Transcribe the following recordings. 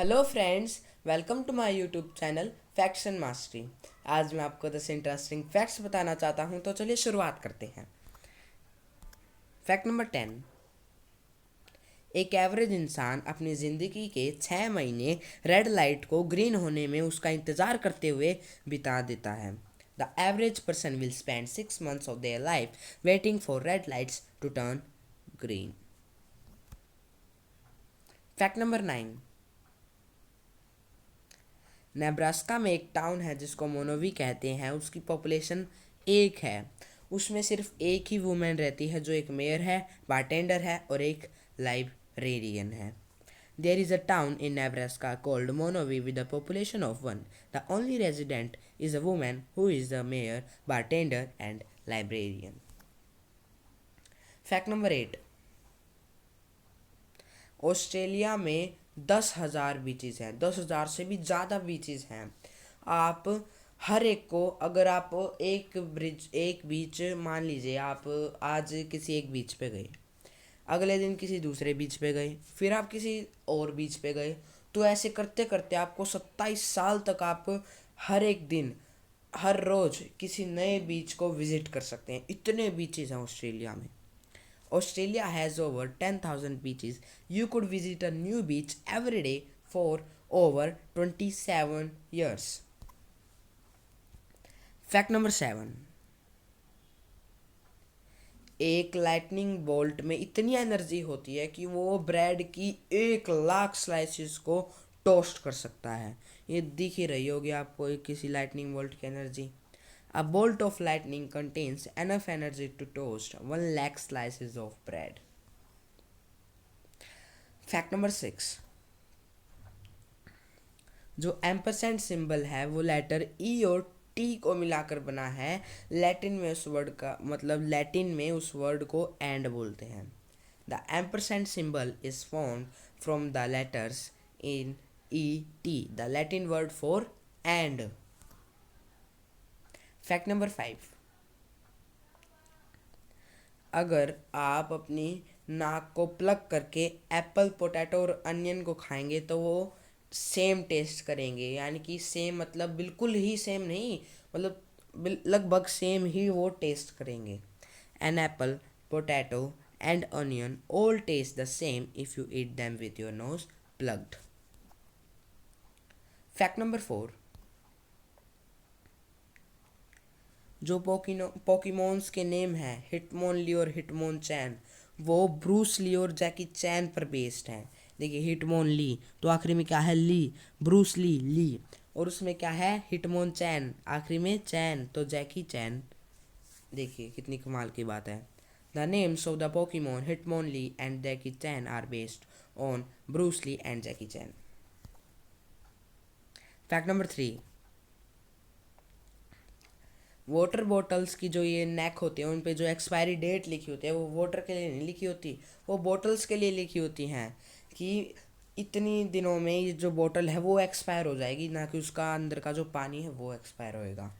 Hello friends, welcome to my YouTube channel facts and mastery. आज मैं आपको 10 interesting facts बताना चाहता हूं, तो चलिए शुरुआत करते हैं। Fact number 10। एक एवरेज इंसान अपनी ज़िंदगी के 6 महीने रेड लाइट को ग्रीन होने में उसका इंतज़ार करते हुए बिता देता है। The average person will spend 6 months of their life waiting for red lights to turn green. Fact number 9। Nebraska में एक टाउन है जिसको मोनोवी कहते हैं। उसकी पॉपुलेशन 1 है। उसमें सिर्फ एक ही वुमेन रहती है जो एक मेयर है, बारटेंडर है और एक लाइब्रेरियन है। There is a town in Nebraska called Monowi with a population of 1। The only resident is a women who is the mayor, bartender and librarian. Fact number 8। Australia में 10,000 beaches हैं। 10,000 से भी ज़्यादा beaches हैं। आप हर एक को, अगर आप एक बीच मान लीजिए, आप आज किसी एक बीच पे गए, अगले दिन किसी दूसरे बीच पे गए, फिर आप किसी और बीच पे गए, तो ऐसे करते करते आपको 27 साल तक आप हर एक दिन, हर रोज़ किसी नए बीच को विजिट कर सकते हैं। इतने बीचेस हैं ऑस्ट्रेलिया में। Australia has over 10,000 beaches. You could visit a new beach every day for over 27 years. Fact number 7. एक लाइटनिंग बोल्ट में इतनी एनर्जी होती है कि वो ब्रेड की 1 लाख स्लाइसिस को टोस्ट कर सकता है। ये दिख ही रही होगी आपको किसी लाइटनिंग बोल्ट की energy. A bolt of lightning contains enough energy to toast 1 lakh slices of bread. Fact number 6। जो एम्परसेंट सिंबल है वो लेटर ई और टी को मिलाकर बना है। लैटिन में उस वर्ड का मतलब, लैटिन में उस वर्ड को एंड बोलते हैं। The ampersand symbol is formed from the letters in E T, the Latin word for and. Fact number 5। अगर आप अपनी नाक को प्लग करके एप्पल, पोटैटो और अनियन को खाएंगे तो वो सेम टेस्ट करेंगे। यानी कि सेम मतलब बिल्कुल ही सेम नहीं, मतलब लगभग सेम ही वो टेस्ट करेंगे। An apple, potato and onion all taste the same if you eat them with your nose plugged. Fact number 4। जो पोकीमोन्स के नेम हैं हिटमोनली और हिटमोनचैन, वो ब्रूस ली और जैकी चैन पर बेस्ड हैं। देखिए, हिटमोनली तो आखिरी में क्या है, ली, ब्रूस ली, ली, और उसमें क्या है, हिटमोनचैन, आखिरी में चैन, तो जैकी चैन। देखिए कितनी कमाल की बात है। The names of the Pokemon Hitmonlee and Jackie Chan are based on Bruce Lee and Jackie Chan. Fact number 3। Water bottles की जो ये नेक होती है उन पे जो एक्सपायरी डेट लिखी होती है वो वाटर के लिए नहीं लिखी होती, वो बॉटल्स के लिए लिखी होती हैं कि इतनी दिनों में ये जो बॉटल है वो एक्सपायर हो जाएगी, ना कि उसका अंदर का जो पानी है वो एक्सपायर होएगा।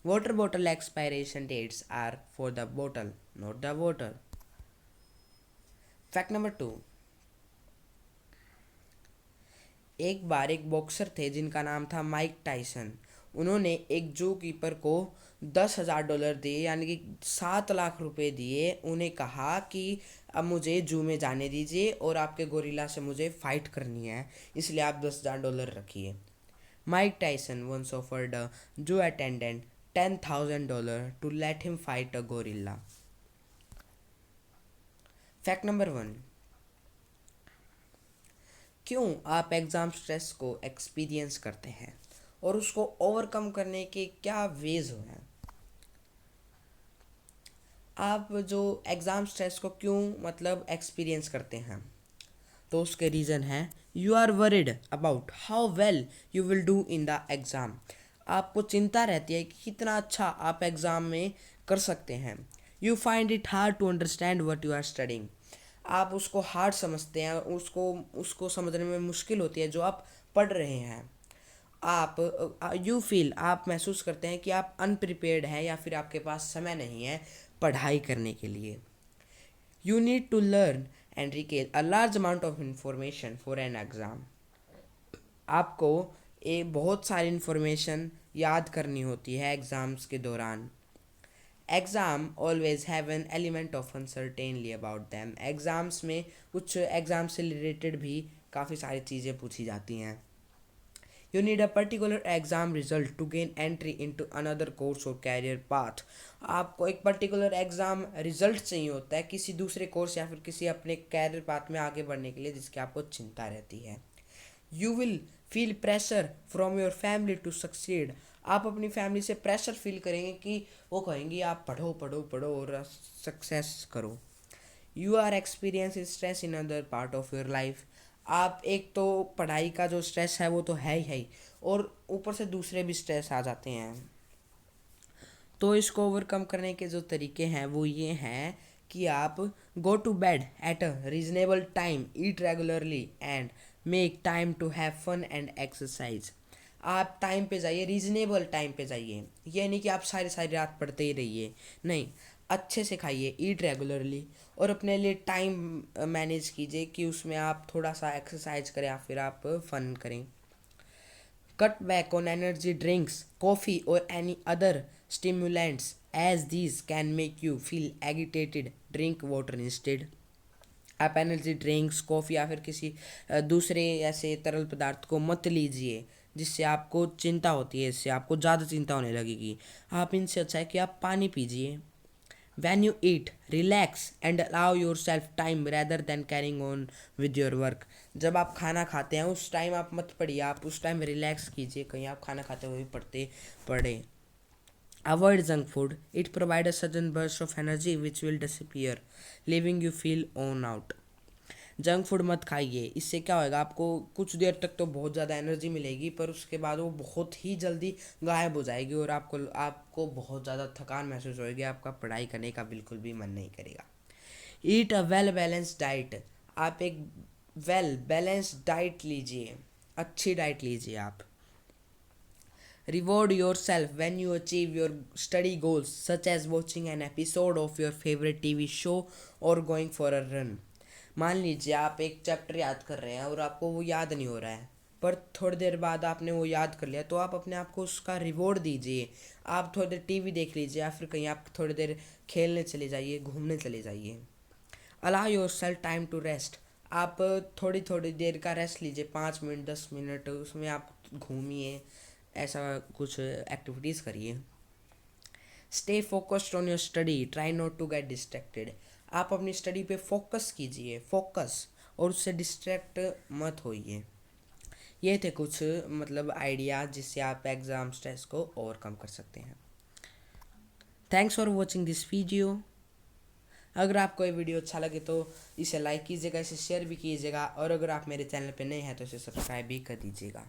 Water bottle expiration dates are for the bottle, not the water. Fact number 2। एक बार एक बॉक्सर थे जिनका नाम था माइक टाइसन। उन्होंने एक जू कीपर को $10,000 दिए, यानी कि 7 लाख रुपए दिए। उन्हें कहा कि अब मुझे जू में जाने दीजिए और आपके गोरिल्ला से मुझे फाइट करनी है, इसलिए आप $10,000 रखिए। Mike Tyson once offered a zoo attendant $10,000 to let him fight a gorilla. Fact number 1। क्यों आप एग्ज़ाम स्ट्रेस को एक्सपीरियंस करते हैं और उसको ओवरकम करने के क्या वेज हैं। आप जो एग्ज़ाम स्ट्रेस को क्यों मतलब एक्सपीरियंस करते हैं, तो उसके रीज़न हैं, you are worried about how well you will do in the exam. आपको चिंता रहती है कि कितना अच्छा आप एग्ज़ाम में कर सकते हैं। You find it hard to understand what you are studying. आप उसको हार्ड समझते हैं, उसको उसको समझने में मुश्किल होती है जो आप पढ़ रहे हैं। आप यू फील, आप महसूस करते हैं कि आप अनप्रिपेयर्ड हैं या फिर आपके पास समय नहीं है पढ़ाई करने के लिए। You need to learn and recall a large amount of information for an exam. आपको बहुत सारी इन्फॉर्मेशन याद करनी होती है एग्ज़ाम्स के दौरान। Exam always have an element of uncertainty about them. Exams में कुछ एग्ज़ाम से रिलेटेड भी काफ़ी सारी चीज़ें पूछी जाती हैं। You need a particular exam result to gain entry into another course और कैरियर पाथ। आपको एक पर्टिकुलर एग्ज़ाम रिजल्ट चाहिए होता है किसी दूसरे कोर्स या फिर किसी अपने कैरियर पाथ में आगे बढ़ने के लिए, जिसकी आपको चिंता रहती है। You will feel pressure from your family to succeed. आप अपनी फैमिली से प्रेशर फील करेंगे कि वो कहेंगी आप पढ़ो पढ़ो पढ़ो और सक्सेस करो। You are experience stress in other part of your life. आप एक तो पढ़ाई का जो स्ट्रेस है वो तो है ही और ऊपर से दूसरे भी स्ट्रेस आ जाते हैं। तो इसको ओवरकम करने के जो तरीके हैं वो ये हैं कि आप go to bed at a reasonable time, eat regularly and make time to have fun and exercise. आप टाइम पे जाइए, रीजनेबल टाइम पे जाइए। ये नहीं कि आप सारी सारी रात पढ़ते ही रहिए, नहीं, अच्छे से खाइए, ईट रेगुलरली और अपने लिए टाइम मैनेज कीजिए कि उसमें आप थोड़ा सा एक्सरसाइज करें या फिर आप फन करें। Cut back on energy drinks, coffee, or any other stimulants as these can make you feel agitated. Drink water instead. आप एनर्जी ड्रिंक्स, कॉफ़ी या फिर किसी दूसरे ऐसे तरल पदार्थ को मत लीजिए जिससे आपको चिंता होती है, इससे आपको ज़्यादा चिंता होने लगेगी। आप इनसे अच्छा है कि आप पानी पीजिए। When you eat, relax and allow yourself time rather than carrying on with your work. जब आप खाना खाते हैं उस टाइम आप मत पढ़िए, आप उस टाइम रिलैक्स कीजिए, कहीं आप खाना खाते हुए भी पढ़े। Avoid junk food. It provides a sudden burst of energy which will disappear, leaving you feel worn out. Junk food मत खाइए, इससे क्या होएगा, आपको कुछ देर तक तो बहुत ज़्यादा एनर्जी मिलेगी पर उसके बाद वो बहुत ही जल्दी गायब हो जाएगी और आपको बहुत ज़्यादा थकान महसूस होएगी, आपका पढ़ाई करने का बिल्कुल भी मन नहीं करेगा। ईट अ वेल बैलेंस्ड डाइट। आप एक वेल बैलेंस्ड डाइट लीजिए, अच्छी डाइट लीजिए आप। Reward yourself when you achieve your study goals, such as watching an episode of your favorite TV show or going for a run. मान लीजिए आप एक चैप्टर याद कर रहे हैं और आपको वो याद नहीं हो रहा है, पर थोड़ी देर बाद आपने वो याद कर लिया, तो आप अपने आप को उसका रिवॉर्ड दीजिए। आप थोड़ी देर टीवी देख लीजिए या फिर कहीं आप थोड़ी देर खेलने चले जाइए, घूमने चले जाइए। Allow yourself time to rest. आप थोड़ी थोड़ी देर का रेस्ट लीजिए, 5 मिनट 10 मिनट, उसमें आप घूमिए, ऐसा कुछ एक्टिविटीज़ करिए। Stay focused on your study, try not to get distracted. आप अपनी स्टडी पे फोकस कीजिए, फोकस, और उससे डिस्ट्रैक्ट मत होइए। ये थे कुछ मतलब आइडिया जिससे आप एग्ज़ाम स्ट्रेस को ओवरकम कर सकते हैं। Thanks for watching this video. अगर आपको ये वीडियो अच्छा लगे तो इसे लाइक कीजिएगा, इसे शेयर भी कीजिएगा और अगर आप मेरे चैनल पे नए हैं तो इसे सब्सक्राइब भी कर दीजिएगा।